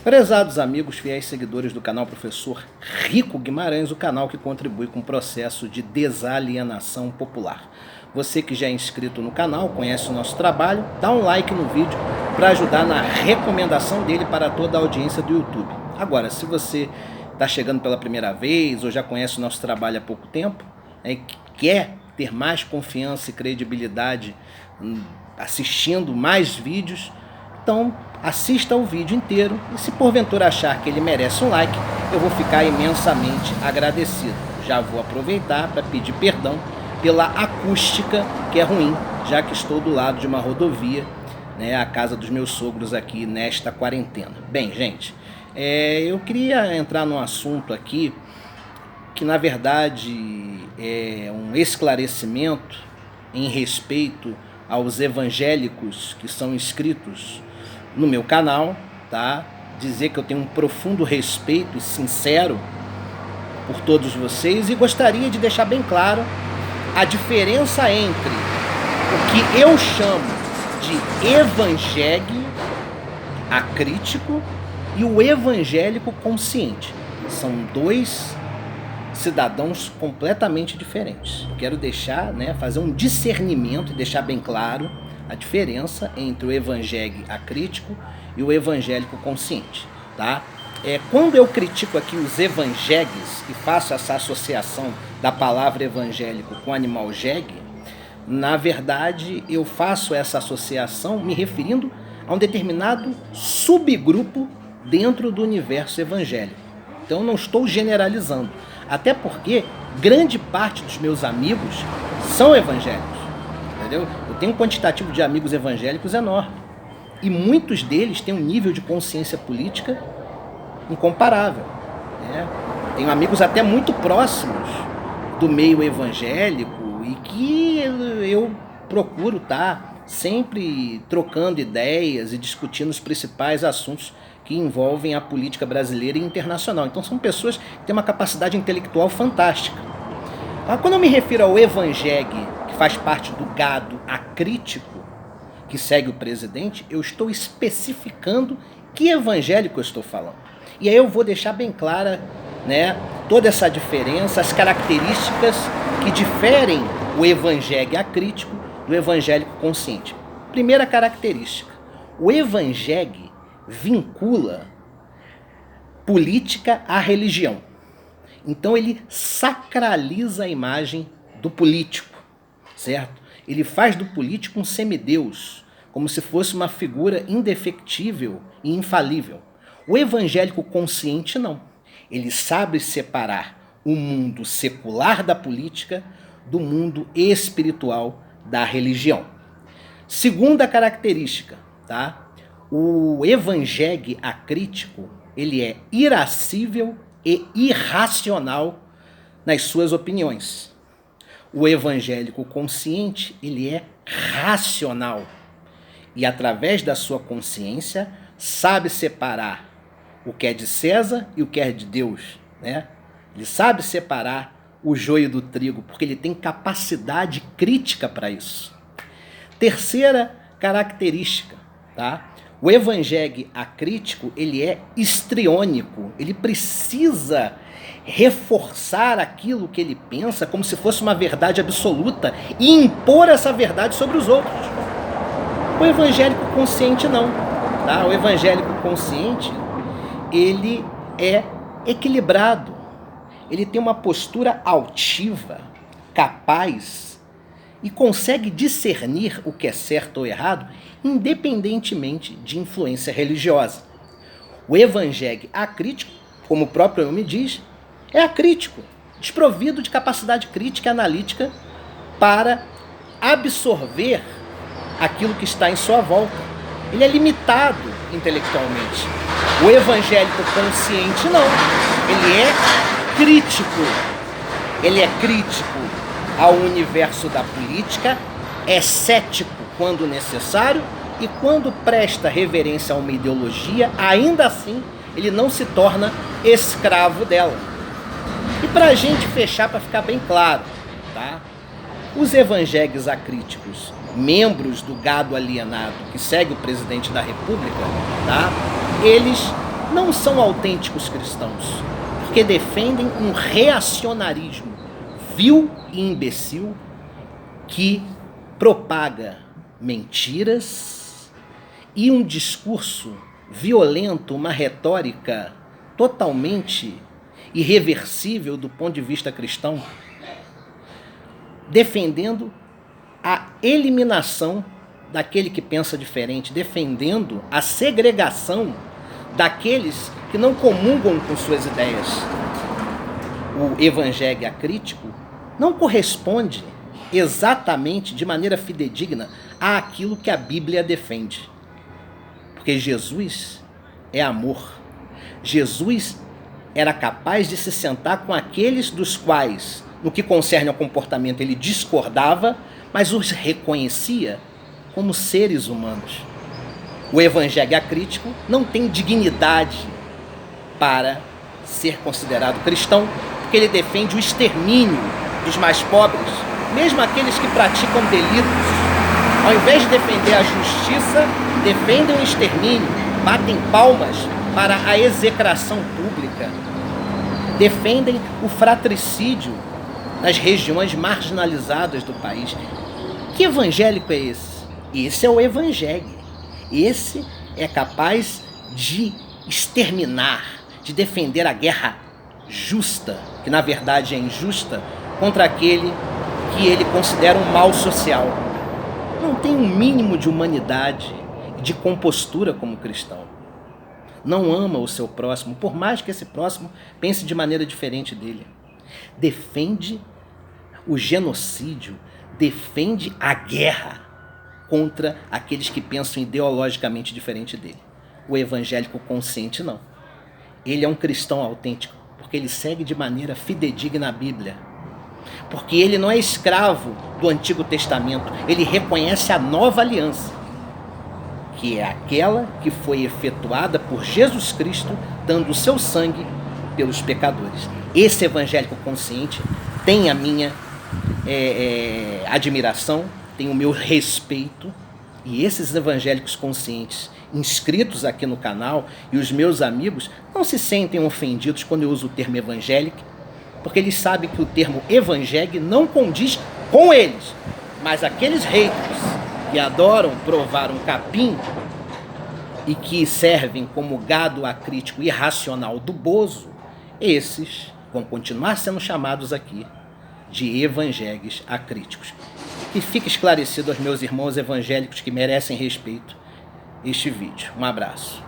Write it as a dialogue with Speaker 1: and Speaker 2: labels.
Speaker 1: Prezados amigos, fiéis seguidores do canal Professor Rico Guimarães, o canal que contribui com o processo de desalienação popular. Você que já é inscrito no canal, conhece o nosso trabalho, dá um like no vídeo para ajudar na recomendação dele para toda a audiência do YouTube. Agora, se você está chegando pela primeira vez ou já conhece o nosso trabalho há pouco tempo, e quer ter mais confiança e credibilidade assistindo mais vídeos, então assista o vídeo inteiro e se porventura achar que ele merece um like, eu vou ficar imensamente agradecido. Já vou aproveitar para pedir perdão pela acústica que é ruim, já que estou do lado de uma rodovia, né, a casa dos meus sogros aqui nesta quarentena. Bem, gente, eu queria entrar num assunto aqui que na verdade é um esclarecimento em respeito aos evangélicos que são inscritos no meu canal, tá? Dizer que eu tenho um profundo respeito e sincero por todos vocês e gostaria de deixar bem claro a diferença entre o que eu chamo de evangélico acrítico e o evangélico consciente. São dois cidadãos completamente diferentes. Eu quero deixar, fazer um discernimento e deixar bem claro a diferença entre o evangélico acrítico e o evangélico consciente, tá? Quando eu critico aqui os evangélicos e faço essa associação da palavra evangélico com animal jegue, na verdade eu faço essa associação me referindo a um determinado subgrupo dentro do universo evangélico. Então eu não estou generalizando, até porque grande parte dos meus amigos são evangélicos, entendeu? Eu tenho um quantitativo de amigos evangélicos enorme e muitos deles têm um nível de consciência política incomparável, né? Tenho amigos até muito próximos do meio evangélico e que eu procuro estar sempre trocando ideias e discutindo os principais assuntos que envolvem a política brasileira e internacional. Então são pessoas que têm uma capacidade intelectual fantástica. Quando eu me refiro ao evangélico, que faz parte do gado acrítico, que segue o presidente, eu estou especificando que evangélico eu estou falando. E aí eu vou deixar bem clara, toda essa diferença, as características que diferem o evangélico acrítico do evangélico consciente. Primeira característica, o evangélico vincula política à religião. Então ele sacraliza a imagem do político, certo? Ele faz do político um semideus, como se fosse uma figura indefectível e infalível. O evangélico consciente não. Ele sabe separar o mundo secular da política do mundo espiritual da religião. Segunda característica, tá? O evangélico acrítico, ele é irascível e irracional nas suas opiniões. O evangélico consciente, ele é racional e através da sua consciência sabe separar o que é de César e o que é de Deus, né? Ele sabe separar o joio do trigo, porque ele tem capacidade crítica para isso. Terceira característica, tá? O evangélico acrítico, ele é histriônico, ele precisa reforçar aquilo que ele pensa como se fosse uma verdade absoluta e impor essa verdade sobre os outros. O evangélico consciente não, tá? O evangélico consciente, ele é equilibrado, ele tem uma postura altiva, capaz e consegue discernir o que é certo ou errado, independentemente de influência religiosa. O evangélico acrítico, como o próprio nome diz, é acrítico, desprovido de capacidade crítica e analítica para absorver aquilo que está em sua volta. Ele é limitado intelectualmente. O evangélico consciente não, ele é crítico. Ele é crítico ao universo da política, é cético quando necessário e quando presta reverência a uma ideologia, ainda assim ele não se torna escravo dela. E para a gente fechar, para ficar bem claro, tá? Os evangélicos acríticos, membros do gado alienado que segue o presidente da República, tá? Eles não são autênticos cristãos, porque defendem um reacionarismo vil e imbecil que propaga mentiras e um discurso violento, uma retórica totalmente irreversível do ponto de vista cristão, defendendo a eliminação daquele que pensa diferente, defendendo a segregação daqueles que não comungam com suas ideias. O evangelho acrítico não corresponde exatamente, de maneira fidedigna, àquilo que a Bíblia defende. Porque Jesus é amor. Jesus era capaz de se sentar com aqueles dos quais, no que concerne ao comportamento, ele discordava, mas os reconhecia como seres humanos. O evangelho acrítico não tem dignidade para ser considerado cristão, porque ele defende o extermínio dos mais pobres, mesmo aqueles que praticam delitos. Ao invés de defender a justiça, defendem o extermínio, batem palmas para a execração pública, defendem o fratricídio nas regiões marginalizadas do país. Que evangélico é esse? Esse é o evangelho. Esse é capaz de exterminar, de defender a guerra justa, que na verdade é injusta, contra aquele que ele considera um mal social. Não tem um mínimo de humanidade e de compostura como cristão. Não ama o seu próximo, por mais que esse próximo pense de maneira diferente dele. Defende o genocídio, defende a guerra contra aqueles que pensam ideologicamente diferente dele. O evangélico consciente não. Ele é um cristão autêntico, porque ele segue de maneira fidedigna a Bíblia. Porque ele não é escravo do Antigo Testamento, ele reconhece a nova aliança, que é aquela que foi efetuada por Jesus Cristo, dando o seu sangue pelos pecadores. Esse evangélico consciente tem a minha admiração, tem o meu respeito, e esses evangélicos conscientes inscritos aqui no canal e os meus amigos não se sentem ofendidos quando eu uso o termo evangélico, porque eles sabem que o termo evangelho não condiz com eles. Mas aqueles haters que adoram provar um capim e que servem como gado acrítico irracional do Bozo, esses vão continuar sendo chamados aqui de evangelhos acríticos. Que fique esclarecido aos meus irmãos evangélicos que merecem respeito este vídeo. Um abraço.